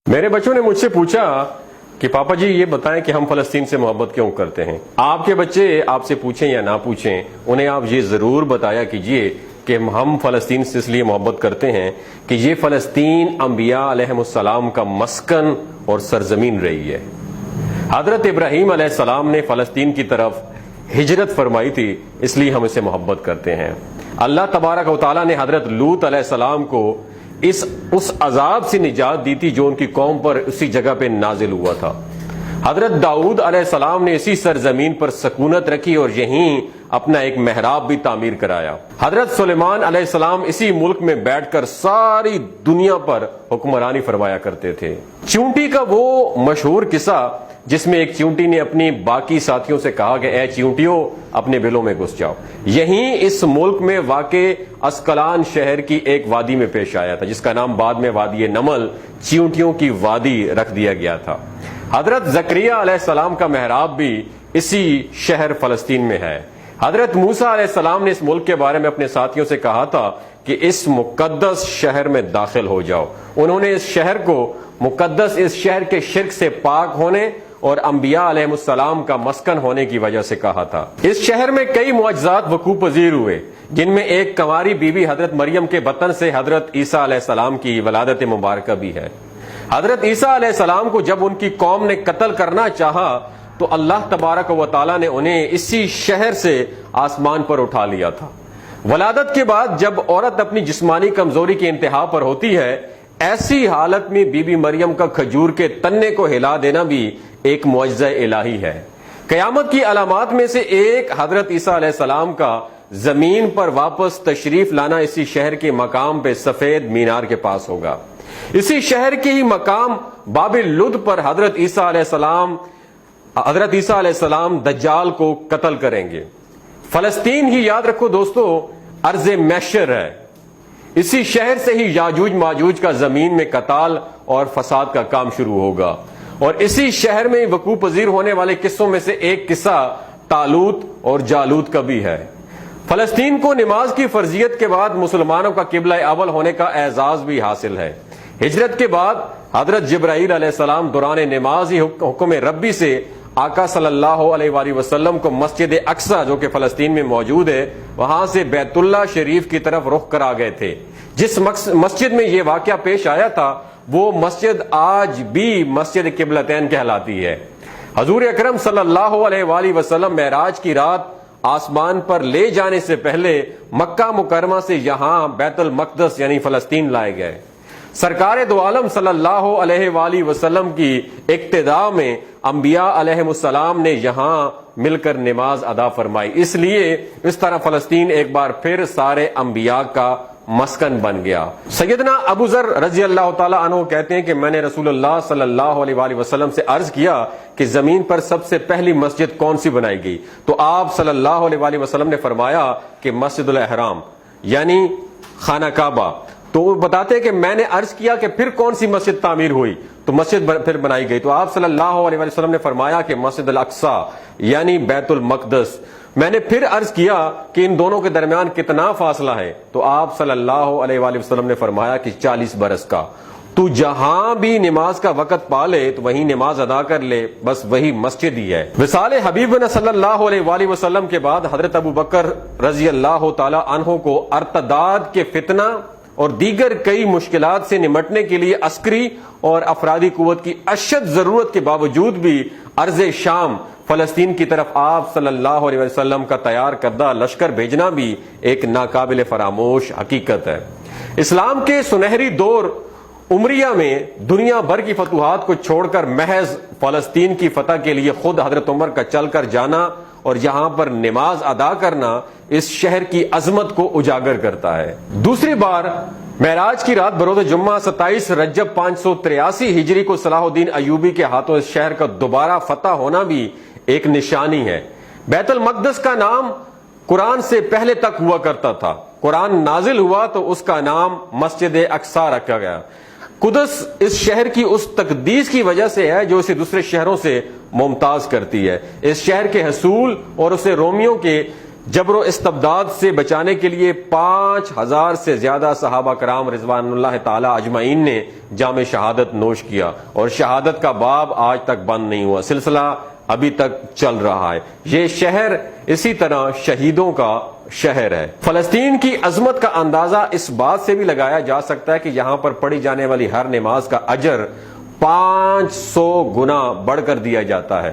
میرے بچوں نے مجھ سے پوچھا کہ پاپا جی یہ بتائیں کہ ہم فلسطین سے محبت کیوں کرتے ہیں۔ آپ کے بچے آپ سے پوچھیں یا نہ پوچھیں، انہیں آپ یہ ضرور بتایا کیجئے کہ ہم فلسطین سے اس لیے محبت کرتے ہیں کہ یہ فلسطین انبیاء علیہم السلام کا مسکن اور سرزمین رہی ہے۔ حضرت ابراہیم علیہ السلام نے فلسطین کی طرف ہجرت فرمائی تھی، اس لیے ہم اسے محبت کرتے ہیں۔ اللہ تبارک و تعالیٰ نے حضرت لوط علیہ السلام کو اس عذاب سے نجات دی تھی جو ان کی قوم پر اسی جگہ پہ نازل ہوا تھا۔ حضرت داؤد علیہ السلام نے اسی سرزمین پر سکونت رکھی اور یہیں اپنا ایک محراب بھی تعمیر کرایا۔ حضرت سلیمان علیہ السلام اسی ملک میں بیٹھ کر ساری دنیا پر حکمرانی فرمایا کرتے تھے۔ چیونٹی کا وہ مشہور قصہ جس میں ایک چیونٹی نے اپنی باقی ساتھیوں سے کہا کہ اے چیونٹیوں اپنے بلوں میں گھس جاؤ، یہیں اس ملک میں واقع اسکلان شہر کی ایک وادی میں پیش آیا تھا جس کا نام بعد میں وادی نمل چیونٹیوں کی وادی رکھ دیا گیا تھا۔ حضرت زکریہ علیہ السلام کا محراب بھی اسی شہر فلسطین میں ہے۔ حضرت موسیٰ علیہ السلام نے اس ملک کے بارے میں اپنے ساتھیوں سے کہا تھا کہ اس مقدس شہر میں داخل ہو جاؤ۔ انہوں نے اس شہر کو مقدس، اس شہر کے شرک سے پاک ہونے اور انبیاء علیہ السلام کا مسکن ہونے کی وجہ سے کہا تھا۔ اس شہر میں کئی معجزات وقوع پذیر ہوئے، جن میں ایک کنواری بی بی حضرت مریم کے بطن سے حضرت عیسیٰ علیہ السلام کی ولادت مبارکہ بھی ہے۔ حضرت عیسیٰ علیہ السلام کو جب ان کی قوم نے قتل کرنا چاہا تو اللہ تبارک و تعالیٰ نے انہیں اسی شہر سے آسمان پر اٹھا لیا تھا۔ ولادت کے بعد جب عورت اپنی جسمانی کمزوری کی انتہا پر ہوتی ہے، ایسی حالت میں بی بی مریم کا کھجور کے تنے کو ہلا دینا بھی ایک معجزہ الہی ہے۔ قیامت کی علامات میں سے ایک حضرت عیسیٰ علیہ السلام کا زمین پر واپس تشریف لانا اسی شہر کے مقام پہ سفید مینار کے پاس ہوگا۔ اسی شہر کے ہی مقام باب لد پر حضرت عیسیٰ علیہ السلام دجال کو قتل کریں گے۔ فلسطین ہی یاد رکھو دوستو ارض محشر ہے۔ اسی شہر سے ہی یاجوج ماجوج کا زمین میں قتال اور فساد کا کام شروع ہوگا، اور اسی شہر میں وقوع پذیر ہونے والے قصوں میں سے ایک قصہ طالوت اور جالوت کا بھی ہے۔ فلسطین کو نماز کی فرضیت کے بعد مسلمانوں کا قبلہ اول ہونے کا اعزاز بھی حاصل ہے۔ ہجرت کے بعد حضرت جبرائیل علیہ السلام دوران نماز ہی حکم ربی سے آقا صلی اللہ علیہ وآلہ وسلم کو مسجد اقصی جو کہ فلسطین میں موجود ہے وہاں سے بیت اللہ شریف کی طرف رخ کر آ گئے تھے۔ جس مسجد میں یہ واقعہ پیش آیا تھا وہ مسجد آج بھی مسجد قبلتین کہلاتی ہے۔ حضور اکرم صلی اللہ علیہ وآلہ وسلم معراج کی رات آسمان پر لے جانے سے پہلے مکہ مکرمہ سے یہاں بیت المقدس یعنی فلسطین لائے گئے۔ سرکار دو عالم صلی اللہ علیہ وآلہ وسلم کی اقتداء میں انبیاء علیہ السلام نے یہاں مل کر نماز ادا فرمائی، اس لیے اس طرح فلسطین ایک بار پھر سارے انبیاء کا مسکن بن گیا۔ سیدنا ابو ذر رضی اللہ تعالیٰ عنہ کہتے ہیں کہ میں نے رسول اللہ صلی اللہ علیہ وآلہ وسلم سے عرض کیا کہ زمین پر سب سے پہلی مسجد کون سی بنائی گئی؟ تو آپ صلی اللہ علیہ وآلہ وسلم نے فرمایا کہ مسجد الحرام یعنی خانہ کعبہ۔ تو وہ بتاتے ہیں کہ میں نے عرض کیا کہ پھر کون سی مسجد تعمیر ہوئی؟ تو مسجد پھر بنائی گئی۔ تو آپ صلی اللہ علیہ وسلم نے فرمایا کہ مسجد الاقصی یعنی بیت المقدس۔ میں نے پھر عرض کیا کہ ان دونوں کے درمیان کتنا فاصلہ ہے؟ تو آپ صلی اللہ علیہ وآلہ وسلم نے فرمایا کہ 40 برس کا۔ تو جہاں بھی نماز کا وقت پا لے تو وہیں نماز ادا کر لے، بس وہی مسجد ہی ہے۔ وصال حبیبنا صلی اللہ علیہ وآلہ وسلم کے بعد حضرت ابو بکر رضی اللہ تعالی عنہ کو ارتداد کے فتنہ اور دیگر کئی مشکلات سے نمٹنے کے لیے عسکری اور افرادی قوت کی اشد ضرورت کے باوجود بھی ارض شام فلسطین کی طرف آپ صلی اللہ علیہ وسلم کا تیار کردہ لشکر بھیجنا بھی ایک ناقابل فراموش حقیقت ہے۔ اسلام کے سنہری دور عمریہ میں دنیا بھر کی فتوحات کو چھوڑ کر محض فلسطین کی فتح کے لیے خود حضرت عمر کا چل کر جانا اور یہاں پر نماز ادا کرنا اس شہر کی عظمت کو اجاگر کرتا ہے۔ دوسری بار معراج کی رات بروز جمعہ 27 رجب 583 ہجری کو صلاح الدین ایوبی کے ہاتھوں اس شہر کا دوبارہ فتح ہونا بھی ایک نشانی ہے۔ بیت المقدس کا نام قرآن سے پہلے تک ہوا کرتا تھا، قرآن نازل ہوا تو اس کا نام مسجد اقصی رکھا گیا۔ قدس اس شہر کی اس تقدیس کی وجہ سے ہے جو اسے دوسرے شہروں سے ممتاز کرتی ہے۔ اس شہر کے حصول اور اسے رومیوں کے جبر و استبداد سے بچانے کے لیے 5000 سے زیادہ صحابہ کرام رضوان اللہ تعالی اجمعین نے جام شہادت نوش کیا، اور شہادت کا باب آج تک بند نہیں ہوا، سلسلہ ابھی تک چل رہا ہے۔ یہ شہر اسی طرح شہیدوں کا شہر ہے۔ فلسطین کی عظمت کا اندازہ اس بات سے بھی لگایا جا سکتا ہے کہ یہاں پر پڑھی جانے والی ہر نماز کا اجر 500 گنا بڑھ کر دیا جاتا ہے۔